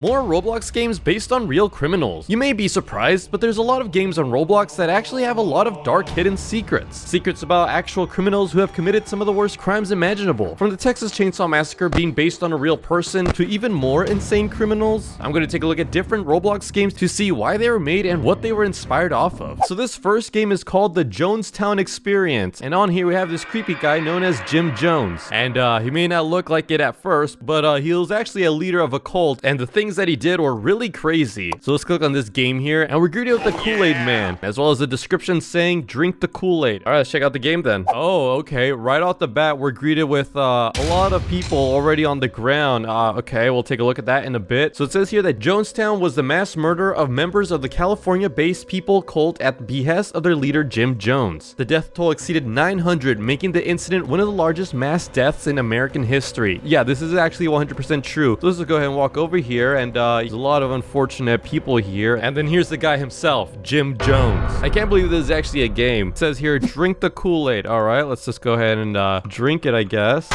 More Roblox games based on real criminals. You may be surprised, but there's a lot of games on Roblox that actually have a lot of dark hidden secrets. Secrets about actual criminals who have committed some of the worst crimes imaginable. From the Texas Chainsaw Massacre being based on a real person to even more insane criminals. I'm going to take a look at different Roblox games to see why they were made and what they were inspired off of. So this first game is called the Jonestown Experience. And on here we have this creepy guy known as Jim Jones. And he may not look like it at first, but he was actually a leader of a cult, and the things that he did were really crazy. So let's click on this game here, and we're greeted with the Kool-Aid Man, as well as a description saying, drink the Kool-Aid. All right, let's check out the game then. Oh, okay. Right off the bat, we're greeted with a lot of people already on the ground. Okay, we'll take a look at that in a bit. So it says here that Jonestown was the mass murder of members of the California-based people cult at the behest of their leader, Jim Jones. The death toll exceeded 900, making the incident one of the largest mass deaths in American history. Yeah, this is actually 100% true. So let's just go ahead and walk over here, and there's a lot of unfortunate people here. And then here's the guy himself, Jim Jones. I can't believe this is actually a game. It says here, drink the Kool-Aid. All right, let's just go ahead and drink it, I guess.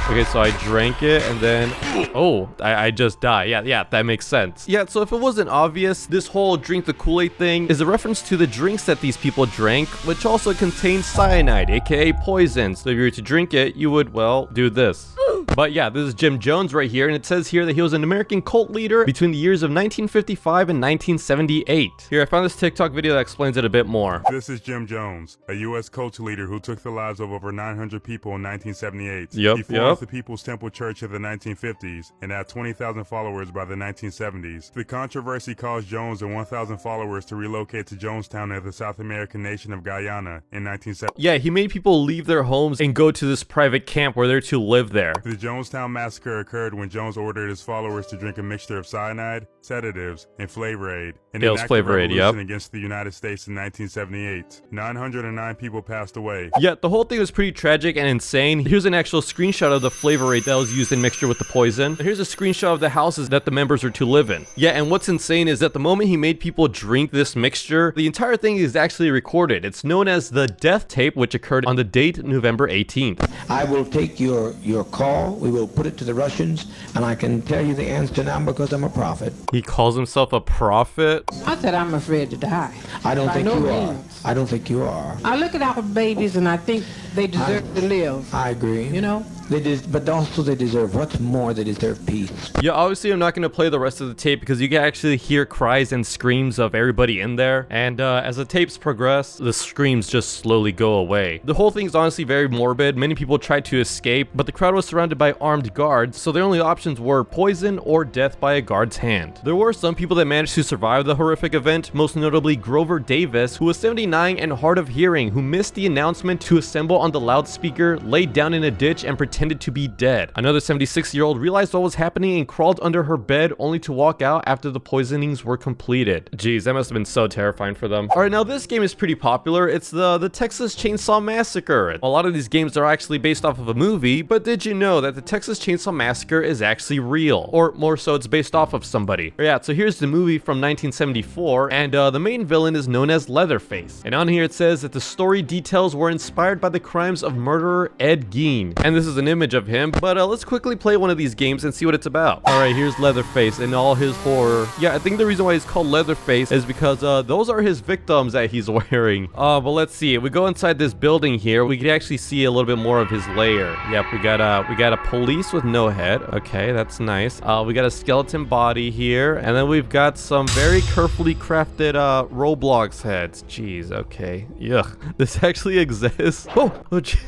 Okay, so I drank it, and then, oh, I just died. Yeah, that makes sense. Yeah, so if it wasn't obvious, this whole drink the Kool-Aid thing is a reference to the drinks that these people drank, which also contain cyanide, aka poison. So if you were to drink it, you would, well, do this. But yeah, this is Jim Jones right here, and it says here that he was an American cult leader between the years of 1955 and 1978. Here, I found this TikTok video that explains it a bit more. This is Jim Jones, a U.S. cult leader who took the lives of over 900 people in 1978. He formed the People's Temple Church in the 1950s and had 20,000 followers by the 1970s. The controversy caused Jones and 1,000 followers to relocate to Jonestown in the South American nation of Guyana in 1970. Yeah, he made people leave their homes and go to this private camp where they're to live there. The Jonestown Massacre occurred when Jones ordered his followers to drink a mixture of cyanide, sedatives, and Flavor Aid in an act of revolution against the United States in 1978. 909 people passed away. Yeah, the whole thing was pretty tragic and insane. Here's an actual screenshot of the Flavor Aid that was used in mixture with the poison. And here's a screenshot of the houses that the members were to live in. Yeah, and what's insane is that the moment he made people drink this mixture, the entire thing is actually recorded. It's known as the death tape, which occurred on the date November 18th. I will take your call. We will put it to the Russians, and I can tell you the answer now because I'm a prophet. He calls himself a prophet? I said I'm afraid to die. I don't think you are. I don't think you are. I look at our babies and I think they deserve to live. I agree. You know? But also they deserve, what's more, they deserve peace. Yeah, obviously I'm not going to play the rest of the tape because you can actually hear cries and screams of everybody in there. And as the tapes progress, the screams just slowly go away. The whole thing is honestly very morbid. Many people tried to escape, but the crowd was surrounded by armed guards, so their only options were poison or death by a guard's hand. There were some people that managed to survive the horrific event, most notably Grover Davis, who was 79 and hard of hearing, who missed the announcement to assemble on the loudspeaker, laid down in a ditch, and pretended to be dead. Another 76-year-old realized what was happening and crawled under her bed only to walk out after the poisonings were completed. Jeez, that must have been so terrifying for them. Alright, now this game is pretty popular. It's the Texas Chainsaw Massacre. A lot of these games are actually based off of a movie, but did you know that the Texas Chainsaw Massacre is actually real? Or more so, it's based off of somebody. Yeah, so here's the movie from 1974, and the main villain is known as Leatherface. And on here it says that the story details were inspired by the crimes of murderer Ed Gein. And this is an image of him, but let's quickly play one of these games and see what it's about. Alright, here's Leatherface in all his horror. Yeah, I think the reason why he's called Leatherface is because those are his victims that he's wearing. But let's see. If we go inside this building here, we can actually see a little bit more of his lair. Yep, we got a police with no head. Okay, that's nice. We got a skeleton body here, and then we've got some very carefully crafted Roblox heads. Jeez, okay. Yuck. This actually exists. Oh, geez.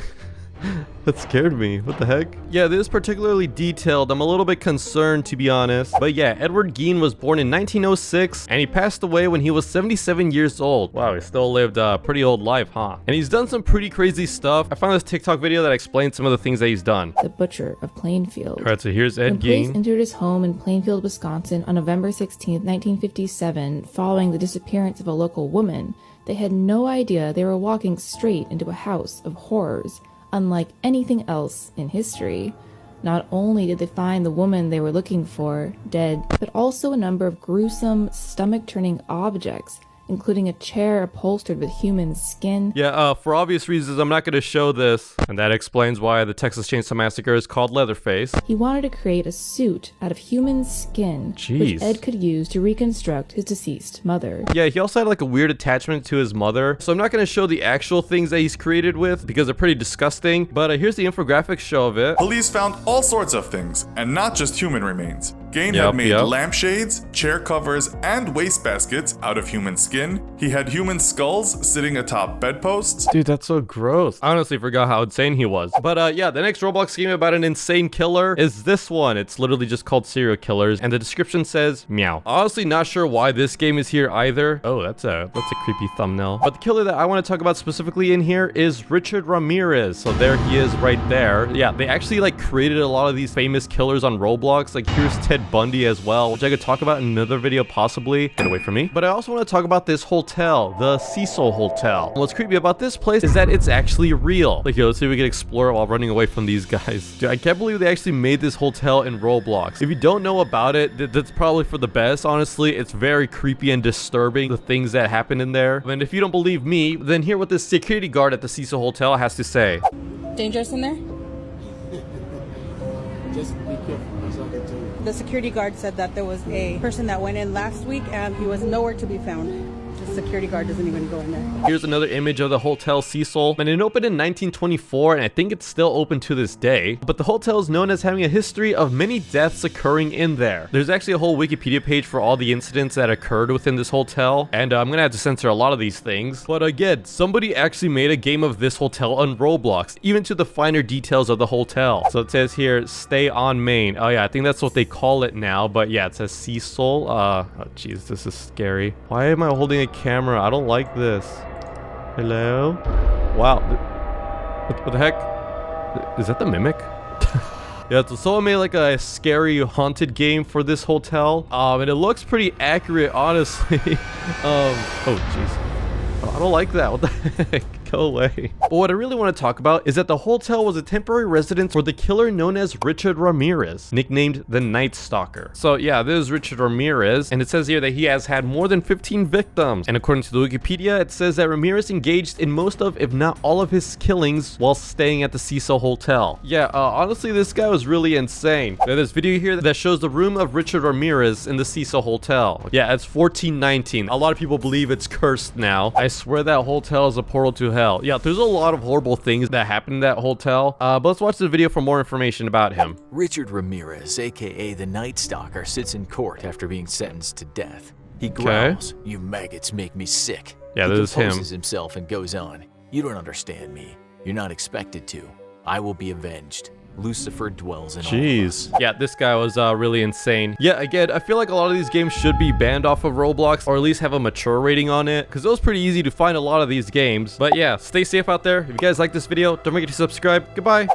That scared me. What the heck? Yeah, this is particularly detailed. I'm a little bit concerned, to be honest. But yeah, Edward Gein was born in 1906, and he passed away when he was 77 years old. Wow, he still lived a pretty old life, huh? And he's done some pretty crazy stuff. I found this TikTok video that explains some of the things that he's done. The butcher of Plainfield. All right, so here's Ed When police Gein. entered his home in Plainfield, Wisconsin on November 16, 1957, following the disappearance of a local woman, they had no idea they were walking straight into a house of horrors, unlike anything else in history. Not only did they find the woman they were looking for dead, but also a number of gruesome, stomach-turning objects including a chair upholstered with human skin. Yeah, for obvious reasons, I'm not going to show this. And that explains why the Texas Chainsaw Massacre is called Leatherface. He wanted to create a suit out of human skin, which Ed could use to reconstruct his deceased mother. Yeah, he also had like a weird attachment to his mother. So I'm not going to show the actual things that he's created with because they're pretty disgusting. But here's the infographics show of it. Police found all sorts of things, and not just human remains. Gain had made lampshades, chair covers, and wastebaskets out of human skin. He had human skulls sitting atop bedposts. Dude, that's so gross. I honestly forgot how insane he was. But yeah, the next Roblox game about an insane killer is this one. It's literally just called Serial Killers, and the description says meow. Honestly, not sure why this game is here either. Oh, that's a creepy thumbnail. But the killer that I want to talk about specifically in here is Richard Ramirez. So there he is right there. Yeah, they actually like created a lot of these famous killers on Roblox. Like here's Ted Bundy as well, which I could talk about in another video possibly. Get away from me. But I also want to talk about this hotel, the Cecil Hotel. What's creepy about this place is that it's actually real. Like, let's see if we can explore it while running away from these guys. Dude, I can't believe they actually made this hotel in Roblox. If you don't know about it, that's probably for the best, honestly. It's very creepy and disturbing, the things that happen in there. And if you don't believe me, then hear what this security guard at the Cecil Hotel has to say. Dangerous in there? Just be careful. That's all I can tell you. The security guard said that there was a person that went in last week and he was nowhere to be found. The security guard doesn't even go in there. Here's another image of the Hotel Cecil, and it opened in 1924, and I think it's still open to this day. But the hotel is known as having a history of many deaths occurring in there. There's actually a whole Wikipedia page for all the incidents that occurred within this hotel, and I'm gonna have to censor a lot of these things. But again, somebody actually made a game of this hotel on Roblox, even to the finer details of the hotel. So it says here, stay on Main. Oh yeah, I think that's what they call it now, but yeah, it says Cecil. Oh jeez, this is scary. Why am I holding a camera? I don't like this. Hello? Wow. What the heck? Is that the Mimic? Yeah, so someone made like a scary haunted game for this hotel. And it looks pretty accurate, honestly. Oh jeez. I don't like that. What the heck? Go away. But what I really want to talk about is that the hotel was a temporary residence for the killer known as Richard Ramirez, nicknamed the Night Stalker. So yeah, this is Richard Ramirez, and it says here that he has had more than 15 victims. And according to the Wikipedia, it says that Ramirez engaged in most of, if not all of his killings while staying at the Cecil Hotel. Yeah, honestly, this guy was really insane. There's this video here that shows the room of Richard Ramirez in the Cecil Hotel. Yeah, it's 1419. A lot of people believe it's cursed now. I swear that hotel is a portal to hell. Yeah, there's a lot of horrible things that happen in that hotel, but let's watch the video for more information about him. Richard Ramirez, aka the Night Stalker, sits in court after being sentenced to death. He growls, "You maggots make me sick." Yeah, this is him. He composes himself and goes on, "You don't understand me. You're not expected to. I will be avenged. Lucifer dwells in all of us." Yeah, this guy was really insane. Yeah, again, I feel like a lot of these games should be banned off of Roblox, or at least have a mature rating on it, because it was pretty easy to find a lot of these games. But yeah, stay safe out there. If you guys like this video, don't forget to subscribe. Goodbye.